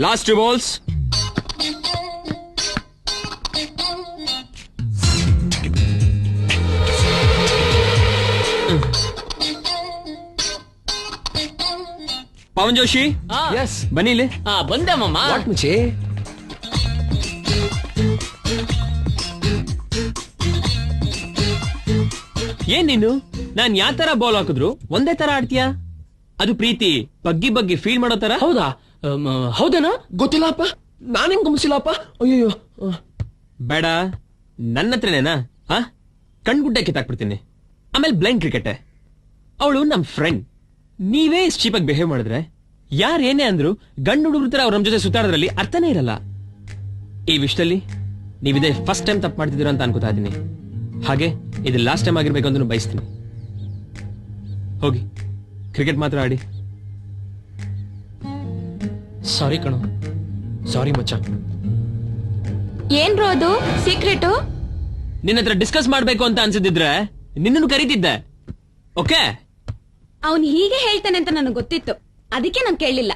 Last 2 balls. Pavan Joshi, yes ಬನ್ನಿ ಇಲ್ಲಿ. ಬಂದೆ ಮಾಮ. ವಾಟ್ ಮುಚ್ಚಿ? ಏನ್ ನೀನು ನಾನ್ ಯಾವ ತರ ಬಾಲ್ ಹಾಕಿದ್ರು ಒಂದೇ ತರ ಆಡ್ತೀಯಾ? ಅದು ಪ್ರೀತಿ ಬಗ್ಗಿ ಬಗ್ಗಿ ಫೀಲ್ ಮಾಡೋ ತರ. ಹೌದಾ? ಹೌದೇನಾ? ಗೊತ್ತಿಲ್ಲಪ್ಪ, ನಾನೇನ್ ಗಮನಿಸಿಲ್ಲಪ್ಪ. ಅಯ್ಯೋ ಬೇಡ, ನನ್ನ ಹತ್ರನೇನಾ? ಕಣ್ಗುಡ್ಡೆ ಕಿತ್ತಾಕ್ಬಿಡ್ತೀನಿ. ಆಮೇಲೆ ಬ್ಲೈಂಡ್ ಕ್ರಿಕೆಟ್. ಅವಳು ನಮ್ ಫ್ರೆಂಡ್. ನೀವೇ ಇಷ್ಟು ಚೀಪಾಗಿ ಬಿಹೇವ್ ಮಾಡಿದ್ರೆ ಯಾರೇನೇ ಅಂದ್ರು ಗಂಡು ಹುಡುಗ್ರ ತರ ಅವ್ರ ನಮ್ ಜೊತೆ ಸುತ್ತಾಡೋದ್ರಲ್ಲಿ ಅರ್ಥನೇ ಇರಲ್ಲ. ಈ ವಿಷಯದಲ್ಲಿ ನೀವಿದೆ ಫಸ್ಟ್ ಟೈಮ್ ತಪ್ಪು ಮಾಡ್ತಿದ್ದೀರಾ ಅಂತ ಅನ್ಕೋತಾ ಇದೀನಿ. ಹಾಗೆ ಇದು ಲಾಸ್ಟ್ ಟೈಮ್ ಆಗಿರ್ಬೇಕು ಅಂತ ಬಯಸ್ತೀನಿ. ಹೋಗಿ ಕ್ರಿಕೆಟ್ ಮಾತ್ರ ಆಡಿ. ಸಾರಿ ಕಣೋ, ಸಾರಿ ಮಚ್ಚ. ಏನ್ರೋ ಅದು ಸೀಕ್ರೆಟು? ನಿನ್ನ ಹತ್ರ ಡಿಸ್ಕಸ್ ಮಾಡ್ಬೇಕು ಅಂತ ಅನ್ಸಿದ್ರೆ ನಿನ್ನನ್ನು ಕರೀತಿದ್ದೆ. ಓಕೆ? ಅವನು ಹೀಗೆ ಹೇಳ್ತಾನೆ ಅಂತ ನನಗೆ ಗೊತ್ತಿತ್ತು, ಅದಕ್ಕೆ ನಾನು ಕೇಳಲಿಲ್ಲ.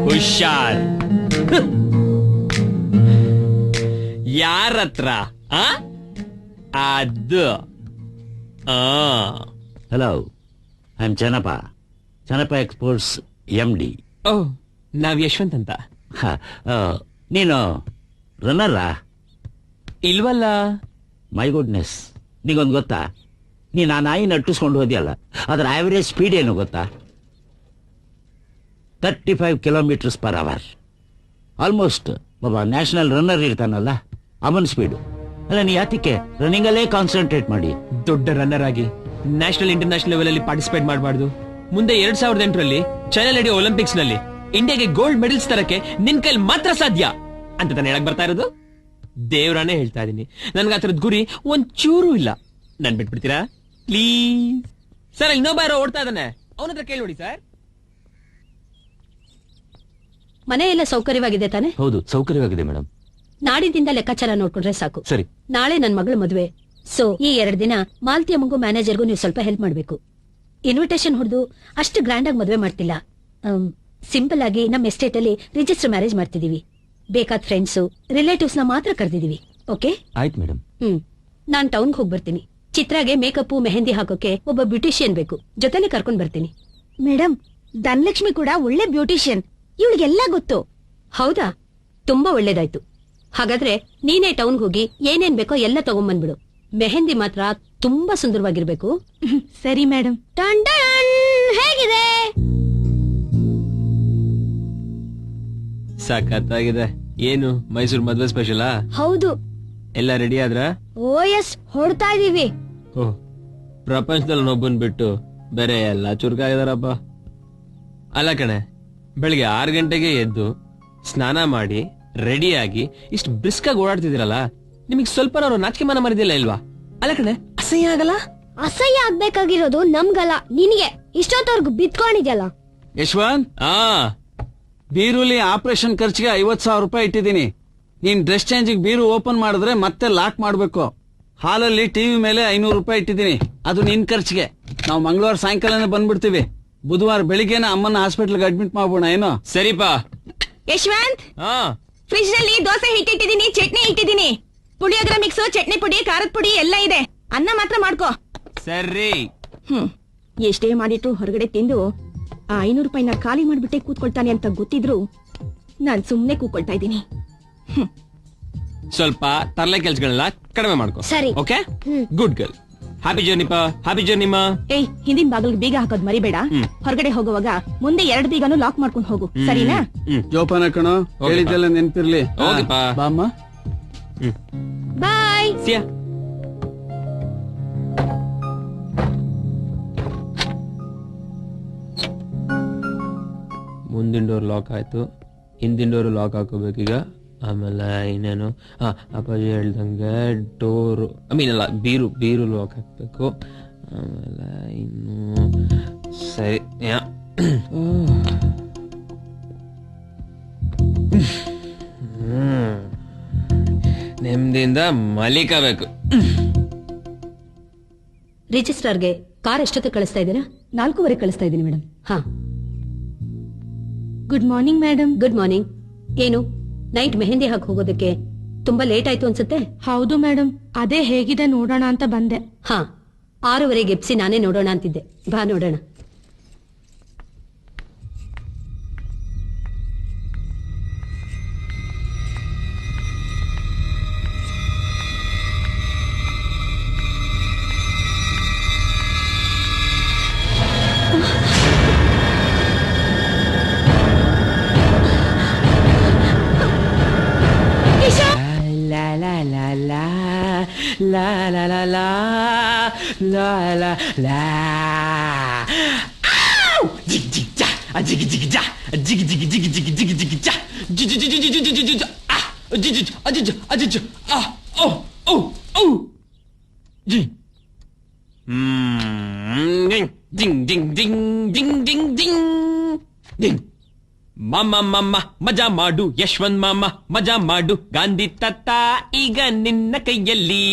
ಹುಷಾರ್. ಯಾರತ್ರ? ಅದು hello, I am Channappa exports MD. ಓ, ನಾವ್ ಯಶವಂತ್ ಅಂತ. ನೀನು ರನ್ನರಾ? ಇಲ್ವಲ್ಲ. ಮೈ ಗುಡ್ನೆಸ್, ನಿಗೊಂದು ಗೊತ್ತಾ? ನೀನು ಆ ನಾಯಿ ನಟ್ಟಿಸ್ಕೊಂಡು ಹೋದ್ಯಲ್ಲ, ಅದರ ಆವರೇಜ್ ಸ್ಪೀಡ್ ಏನು ಗೊತ್ತಾ? 35 km/h. ಆಲ್ಮೋಸ್ಟ್ ಒಬ್ಬ ನ್ಯಾಷನಲ್ ರನ್ನರ್ ಇರ್ತಾನಲ್ಲ, ಅವನ್ ಸ್ಪೀಡು. ಅಲ್ಲ, ನೀ ಯಾತಕ್ಕೆ ರನ್ನಿಂಗ್ ಅಲ್ಲೇ ಕಾನ್ಸಂಟ್ರೇಟ್ ಮಾಡಿ? ದೊಡ್ಡ ರನ್ನರ್ ಆಗಿ ನ್ಯಾಷನಲ್ ಇಂಟರ್ನ್ಯಾಷನಲ್ ಲೆವೆಲ್ ಅಲ್ಲಿ ಪಾರ್ಟಿಸಿಪೇಟ್ ಮಾಡಬಾರ್ದು? ಮುಂದೆ 2008ರಲ್ಲಿ ಚೈನಾ ನಡೆಯೋ ಒಲಿಂಪಿಕ್ಸ್ ನಲ್ಲಿ ಇಂಡಿಯಾಗೆ ಗೋಲ್ಡ್ ಮೆಡಲ್ಸ್ ತರಕ್ಕೆ ನಿನ್ ಕೈಲಿ ಮಾತ್ರ ಸಾಧ್ಯ ಅಂತ ತಾನು ಹೇಳಕ್ ಬರ್ತಾ ಇರೋದು. ದೇವ್ರಾನೇ ಹೇಳ್ತಾ ಇದೀನಿ, ನನ್ಗೆ ಆ ತರದ್ ಗುರಿ ಒಂಚೂರು ಇಲ್ಲ. ನನ್ ಬಿಟ್ಬಿಡ್ತೀರಾ ಪ್ಲೀಸ್? ಸರ್, ಇನ್ನೊಬ್ಬ ಯಾರೋ ಓಡ್ತಾ ಇದ್ದಾನೆ, ಅವನ ಹತ್ರ ಕೇಳಿ ನೋಡಿ ಸರ್. ಮನೆ ಎಲ್ಲ ಸೌಕರ್ಯವಾಗಿದೆ ತಾನೆ? ಹೌದು, ಸೌಕರ್ಯವಾಗಿದೆ ಮೇಡಮ್. ನಾಡಿದಿಂದ ಲೆಕ್ಕಾಚಾರ ನೋಡ್ಕೊಂಡ್ರೆ ಸಾಕು. ಸರಿ. ನಾಳೆ ನನ್ ಮಗಳ ಮದುವೆ, ಸೊ ಈ 2 ದಿನ ಮಾಲ್ತಿ ಅಮ್ಮಂಗೂ ಮ್ಯಾನೇಜರ್ಗೂ ನೀವು ಸ್ವಲ್ಪ ಹೆಲ್ಪ್ ಮಾಡ್ಬೇಕು. ಇನ್ವಿಟೇಷನ್ ಹೊಡೆದು ಅಷ್ಟು ಗ್ರ್ಯಾಂಡ್ ಆಗಿ ಮದುವೆ ಮಾಡ್ತಿಲ್ಲ, ಸಿಂಪಲ್ ಆಗಿ ನಮ್ಮ ಎಸ್ಟೇಟ್ ಅಲ್ಲಿ ರಿಜಿಸ್ಟರ್ ಮ್ಯಾರೇಜ್ ಮಾಡ್ತಿದೀವಿ. ಬೇಕಾದ ಫ್ರೆಂಡ್ಸ್ ರಿಲೇಟಿವ್ಸ್ ನ ಮಾತ್ರ ಕರೆದಿದೀವಿ. ಓಕೆ? ಆಯ್ತು ಮೇಡಮ್. ನಾನ್ ಟೌನ್ಗೆ ಹೋಗಿ ಬರ್ತೀನಿ. ಚಿತ್ರಾಗೆ ಮೇಕಪ್ ಮೆಹಂದಿ ಹಾಕೋಕೆ ಒಬ್ಬ ಬ್ಯೂಟಿಷಿಯನ್ ಬೇಕು, ಜೊತೆಲಿ ಕರ್ಕೊಂಡ್ ಬರ್ತೀನಿ. ಮೇಡಮ್, ಧನಲಕ್ಷ್ಮಿ ಕೂಡ ಒಳ್ಳೆ ಬ್ಯೂಟಿಷಿಯನ್, ಇವಳಿಗೆಲ್ಲ ಗೊತ್ತು. ಹೌದಾ? ತುಂಬಾ ಒಳ್ಳೇದಾಯ್ತು. ಹಾಗಾದ್ರೆ ನೀನೇ ಟೌನ್ಗೆ ಹೋಗಿ ಏನೇನ್ ಬೇಕೋ ಎಲ್ಲ ತಗೊಂಡ್ಬಂದ್ಬಿಡು. ಮೆಹಂದಿ ಮಾತ್ರ ತುಂಬಾ ಸುಂದರವಾಗಿರ್ಬೇಕು. ಸರಿ ಮೇಡಮ್. ಹೇಗಿದೆ? ಸಖತ್ತಾಗಿದೆ. ಏನು ಮೈಸೂರು ಮದ್ವೆ ಸ್ಪೆಷಲಾ? ಹೌದು. ಎಲ್ಲ ರೆಡಿ ಆದ್ರ? ಓ ಎಸ್, ಹೊಡ್ತಾ ಇದೀವಿ. ಓಹ್, ಪ್ರಪಂಚದಲ್ಲಿ ಒಬ್ಬನ್ ಬಿಟ್ಟು ಬೇರೆ ಎಲ್ಲ ಚುರುಕಾಗಿದಾರಪ್ಪ. ಅಲ್ಲ ಕಣೆ, ಬೆಳಿಗ್ಗೆ 6 ಗಂಟೆಗೆ ಎದ್ದು ಸ್ನಾನ ಮಾಡಿ ರೆಡಿಯಾಗಿ ಇಷ್ಟು ಬ್ರಿಸ್ಕಾಗಿ ಓಡಾಡ್ತಿದ್ದೀರಲ್ಲ, ನಿಮಗೆ ಸ್ವಲ್ಪ ನಾಚಿಕೆ ಮಾನ ಮರಿದಿಲ್ಲ ಇಲ್ವಾ? ಅಲ್ಲ ಕಣೆ, ಅಸಹ್ಯ ಆಗಲ್ಲ? ಅಸಹ್ಯ ಆಗ್ಬೇಕಾಗಿರೋದು ನಮ್ಗಲ್ಲ, ನಿನಗೆ. ಇಷ್ಟೊತ್ತವರೆಗೂ ಬಿತ್ಕೊಂಡಿದ್ಯಲ್ಲ. ಯಶವಂತ್, ಆ ಬೀರುಲಿ ಆಪರೇಷನ್ ಖರ್ಚಿಗೆ 50,000 ರೂಪಾಯಿ ಇಟ್ಟಿದ್ದೀನಿ. ನೀನ್ ಡ್ರೆಸ್ ಚೇಂಜಿಗೆ ಬೀರು ಓಪನ್ ಮಾಡಿದ್ರೆ ಮತ್ತೆ ಲಾಕ್ ಮಾಡ್ಬೇಕು. ಹಾಲಲ್ಲಿ ಟಿವಿ ಮೇಲೆ 500 ರೂಪಾಯಿ ಇಟ್ಟಿದ್ದೀನಿ, ಅದು ನಿನ್ ಖರ್ಚಿಗೆ. ನಾವು ಮಂಗಳವಾರ ಸಾಯಂಕಾಲನೇ ಬಂದ್ಬಿಡ್ತೀವಿ. ಬುಧವಾರ ಬೆಳಿಗ್ಗೆನ ಅಮ್ಮನ ಹಾಸ್ಪಿಟಲ್ಗೆ ಅಡ್ಮಿಟ್ ಮಾಡ್ಬೋಣ ಏನೋ? ಸರಿಪಾ. ಯಶವಂತ್, ಹಾ, ಫ್ರಿಜ್ ನಲ್ಲಿ ದೋಸೆ ಹಿಟ್ಟಿಟ್ಟಿದ್ದೀನಿ, ಚಟ್ನಿ ಇಟ್ಟಿದ್ದೀನಿ. ಪುಳಿಯೋಗರೆ ಮಿಕ್ಸು, ಚಟ್ನಿ ಪುಡಿ, ಖಾರದ ಪುಡಿ ಎಲ್ಲ ಇದೆ. ಅನ್ನ ಮಾತ್ರ ಮಾಡ್ಕೋ. ಸರಿ. ಎಷ್ಟೇ ಮಾಡಿಟ್ರು ಹೊರಗಡೆ ತಿಂದು ಆ 500 ರೂಪಾಯಿನ ಖಾಲಿ ಮಾಡ್ಬಿಟ್ಟೆ ಕೂತ್ಕೊಳ್ತಾನೆ ಅಂತ ಗೊತ್ತಿದ್ರು ನಾನ್ ಸುಮ್ನೆ ಕೂತ್ಕೊಳ್ತಾ ಇದ್ದೀನಿ. ಸ್ವಲ್ಪ ತರಲೆ ಕೆಲ್ಸಗಳನ್ನ ಕಡಿಮೆ ಮಾಡ್ಕೋ. ಸರಿ. Okay, good girl. ಹ್ಯಾಪಿ ಜರ್ನಿಪಾ, ಹ್ಯಾಪಿ ಜರ್ನಿಮಾ. ಏಯ್, ಹಿಂದಿನ ಬಾಗಿಲ್ಗೆ ಬೀಗ ಹಾಕೋದ್ ಮರಿಬೇಡ. ಹೊರಗಡೆ ಹೋಗುವಾಗ ಮುಂದೆ 2 ಬೀಗನು ಲಾಕ್ ಮಾಡ್ಕೊಂಡು ಹೋಗು, ಸರಿನಾ? ಜೋಪಾನ ಕಣೋ, ಹೇಳಿದ್ದೆಲ್ಲ ನೆನ್ಪಿರ್ಲಿ. ಹೋಗಿಪ್ಪ. ಬಾಮ್ಮ. ಬಾಯ್. ಸಿಯಾ. ಮುಂದಿನ ಡೋರ್ ಲಾಕ್ ಆಯ್ತು, ಹಿಂದಿನ ಡೋರ್ ಲಾಕ್ ಹಾಕೋಬೇಕೀಗ. ಆಮೇಲೆ ಇನ್ನೇನು, ಅಪ್ಪಾಜಿ ಹೇಳ್ದಂಗೆ ಡೋರು ಅಲ್ಲ, ಬೀರು ಲಾಕ್ ಹಾಕ್ಬೇಕು. ಆಮೇಲೆ ಇನ್ನು ಸರಿ, ನೆಮ್ಮದಿಯಿಂದ ಮಲಿಕಬೇಕು. ರಿಜಿಸ್ಟ್ರಾರ್ಗೆ ಕಾರ್ ಎಷ್ಟೊತ್ತು ಕಳಿಸ್ತಾ ಇದ್ದೀರಾ? 4:15 ಕಳಿಸ್ತಾ ಇದ್ದೀನಿ ಮೇಡಮ್. ಹಾ, good morning madam. Good morning. ಏನು ನೈಟ್ ಮೆಹಂದಿ ಹಾಕಿ ಹೋಗೋದಕ್ಕೆ ತುಂಬಾ ಲೇಟ್ ಆಯ್ತು ಅನ್ಸುತ್ತೆ? ಹೌದು ಮೇಡಮ್, ಅದೇ ಹೇಗಿದೆ ನೋಡೋಣ ಅಂತ ಬಂದೆ. ಹಾ, 6:15 ಎಪ್ಸಿ ನಾನೇ ನೋಡೋಣ ಅಂತಿದ್ದೆ. ಬಾ ನೋಡೋಣ. La la la la la la la. Ow! Jig jig ja, jig jig ja, jig jig jig jig jig jig ja, jig jig jig jig jig jig ah, jig jig jig ah, oh oh oh, jig. Ding ding ding ding ding ding ding. ಮಾಮ ಮಾಮ ಮಜಾ ಮಾಡು, ಯಶವಂತ್ ಮಾಮ ಮಜಾ ಮಾಡು, ಗಾಂಧಿ ತಾತ ಈಗ ನಿನ್ನ ಕೈಯಲ್ಲಿ.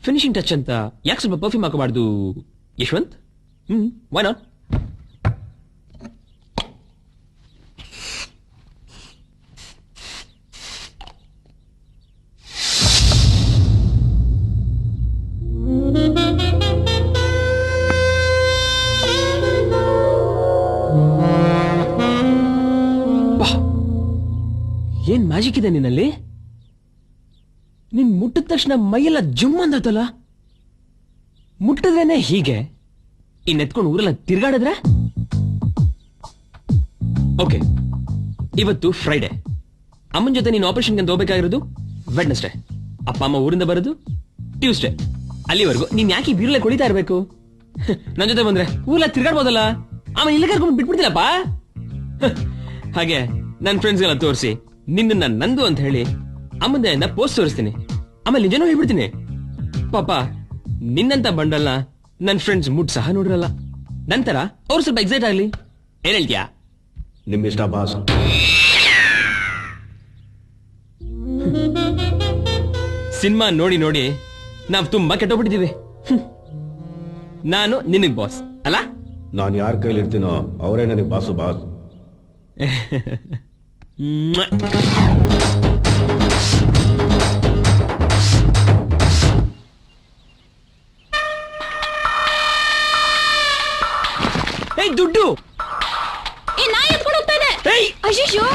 ಫಿನಿಶಿಂಗ್ ಟಚ್ ಅಂತ ಯಾಕೆ ಸ್ವಲ್ಪ ಪರ್ಫ್ಯೂಮ್ ಹಾಕಬಾರ್ದು ಯಶವಂತ್? Why not? ಏನ್ ಮ್ಯಾಜಿಕ್ ಇದೆ ನಿನ್ನಲ್ಲಿ. ನಿನ್ ಮುಟ್ಟಿದ ತಕ್ಷಣ ಮೈಯೆಲ್ಲ ಜುಮ್ ಅಂದತ್ತಲ್ಲ. ಮುಟ್ಟಿದ್ರೇನೆ ಹೀಗೆ, ಇನ್ನೆತ್ಕೊಂಡು ಊರೆಲ್ಲ ತಿರ್ಗಾಡಿದ್ರೆ? ಓಕೆ, ಇವತ್ತು ಫ್ರೈಡೆ. ಅಮ್ಮನ ಜೊತೆ ನೀನು ಆಪರೇಷನ್ಗೆ ಅಂತ ಹೋಗ್ಬೇಕಾಗಿರೋದು ವೆಡ್ನೆಸ್ಡೇ. ಅಪ್ಪ ಅಮ್ಮ ಊರಿಂದ ಬರೋದು ಟ್ಯೂಸ್ಡೇ. ಅಲ್ಲಿವರೆಗೂ ನೀನ್ ಯಾಕೆ ಬೀರಲೆ ಕುಡಿತಾ ಇರ್ಬೇಕು? ನನ್ ಜೊತೆ ಬಂದ್ರೆ ಊರೆಲ್ಲ ತಿರ್ಗಾಡ್ಬೋದಲ್ಲ. ಆಮೇಲೆ ಇಲ್ಲ ಕರ್ಕೊಂಡು ಬಿಟ್ಬಿಡ್ತೀನಪ್ಪ. ಹಾಗೆ ನನ್ನ ಫ್ರೆಂಡ್ಸ್ಗೆಲ್ಲ ತೋರಿಸಿ ನಿನ್ನ ನಂದು ಅಂತ ಹೇಳಿ ಅಮ್ಮಂದೆಯಿಂದ ಪೋಸ್ಟ್ ತೋರಿಸ್ತೀನಿ. ಆಮೇಲೆ ನಿಜನೂ ಹೇಳ್ಬಿಡ್ತೀನಿ. ಪಾಪ ನಿನ್ನಂತ ಬಂಡಲ್ನ ನನ್ನ ಫ್ರೆಂಡ್ಸ್ ಮುಟ್ ಸಹ ನೋಡಿರಲ್ಲ. ನಂತರ ಅವ್ರು ಸ್ವಲ್ಪ ಎಕ್ಸೈಟ್ ಆಗ್ಲಿ. ಏನ್ ಹೇಳ್ತೀಯಾ? ನಿಮ್ಮಿಷ್ಟ ಬಾಸ್. ಸಿನಿಮಾ ನೋಡಿ ನೋಡಿ ನಾವ್ ತುಂಬಾ ಕೆಟ್ಟೋಗ್ಬಿಟ್ಟಿದೀವಿ. ನಾನು ನಿನಗ್ ಬಾಸ್ ಅಲ್ಲ? ನಾನು ಯಾರ ಕೈಲಿ ಇರ್ತೀನೋ ಅವರೇ ನನಗೆ ಬಾಸು ಬಾಸ್. ಏಯ್ ದುಡ್ಡು ನಾ ಎತ್ಕೊಂಡು ಹೋಗ್ತಾ ಇದೆ. ಏಯ್ ಅಯ್ಯೋ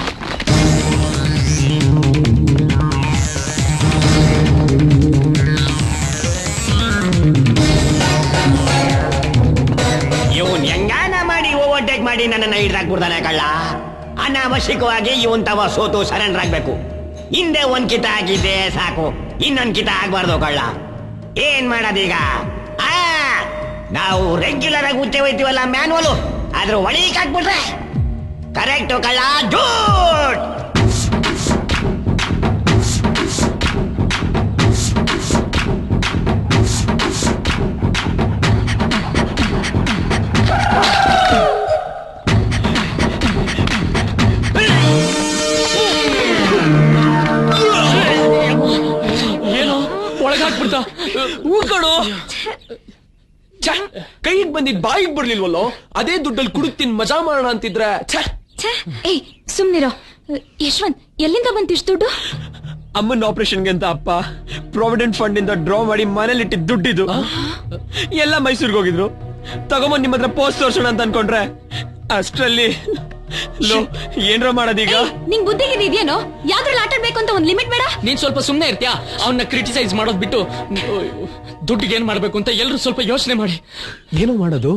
ಇವನ್ ಹೆಂಗಾನ ಮಾಡಿ ಓವರ್ಟೇಕ್ ಮಾಡಿ ನನ್ನನ್ನ ಹಿಡ್ದಾಕ್ಬಿಡ್ತಾನೆ ಕಳ್ಳ. ಅನಾವಶ್ಯಕವಾಗಿ ಇವನ್ ತವ ಸೋತು ಸರೆಂಡರ್ ಆಗ್ಬೇಕು. ಹಿಂದೆ ಒಂದ್ ಕಿತ ಆಗಿದ್ದೆ ಸಾಕು, ಇನ್ನೊಂದ್ ಕಿತ ಆಗ್ಬಾರ್ದು ಕಳ್ಳ. ಏನ್ ಮಾಡೋದೀಗ? ನಾವು ರೆಗ್ಯುಲರ್ ಆಗಿ ಉಚ್ಚೆ ಹೋಯ್ತೀವಲ್ಲ ಮ್ಯಾನ್ವಲ್, ಅದ್ರ ಒಳಗೆ ಹಾಕ್ಬಿಟ್ರೆ ಕರೆಕ್ಟು ಕಳ್ಳ. ಜೂಟ್ ಏನೋ ಒಳಗಾಕ್ಬಿಡ್ತಾ. ಹೂಕಣೋ ಕೈಗೆ ಬಂದಿದ್ ಬಾಯಿಗೆ ಬರ್ಲಿಲ್ವಲ್ಲೋ, ಅದೇ ದುಡ್ಡಲ್ಲಿ ಕುಡುಕ್ತೀನಿ ಮಜಾ ಮಾಡೋಣ ಅಂತಿದ್ರೆ. ಏಯ್ ಸುಮ್ನಿರೋ. ಯಶವಂತ್ ಎಲ್ಲಿಂದ ಬಂತಿಷ್ಟು ದುಡ್ಡು? ಅಮ್ಮನ ಆಪರೇಷನ್ಗೆ ಅಂತ ಅಪ್ಪ ಪ್ರಾವಿಡೆಂಟ್ ಫಂಡ್ ಇಂದ ಡ್ರಾ ಮಾಡಿ ಮನೇಲಿ ಇಟ್ಟಿದ್ ದುಡ್ಡಿದು. ಎಲ್ಲ ಮೈಸೂರಿಗೆ ಹೋಗಿದ್ರು, ತಗೊಂಬಂದ್ ನಿಮ್ಮ ಹತ್ರ ಪೋಸ್ಟ್ ತೋರ್ಸೋಣ ಅಂತ ಅನ್ಕೊಂಡ್ರೆ ಅಷ್ಟ್ರಲ್ಲಿ ಏನ್ರ ಮಾಡೋದೀಗ? ನಿಂಗ್ ಬುದ್ಧಿಗಿದೆಯೇನೋ? ಯಾವ್ದ್ರಲ್ಲಿ ಆಟ ಆಡ್ಬೇಕು ಅಂತ ಒಂದ್ ಲಿಮಿಟ್ ಬೇಡ? ನೀನ್ ಸ್ವಲ್ಪ ಸುಮ್ನೆ ಇರ್ತೀಯಾ? ಅವನ್ನ ಕ್ರಿಟಿಸೈಸ್ ಮಾಡೋದ್ ಬಿಟ್ಟು ದುಡ್ಡಿಗೆ ಏನ್ ಮಾಡ್ಬೇಕು ಅಂತ ಎಲ್ರು ಸ್ವಲ್ಪ ಯೋಚನೆ ಮಾಡಿ. ಏನೋ ಮಾಡೋದು?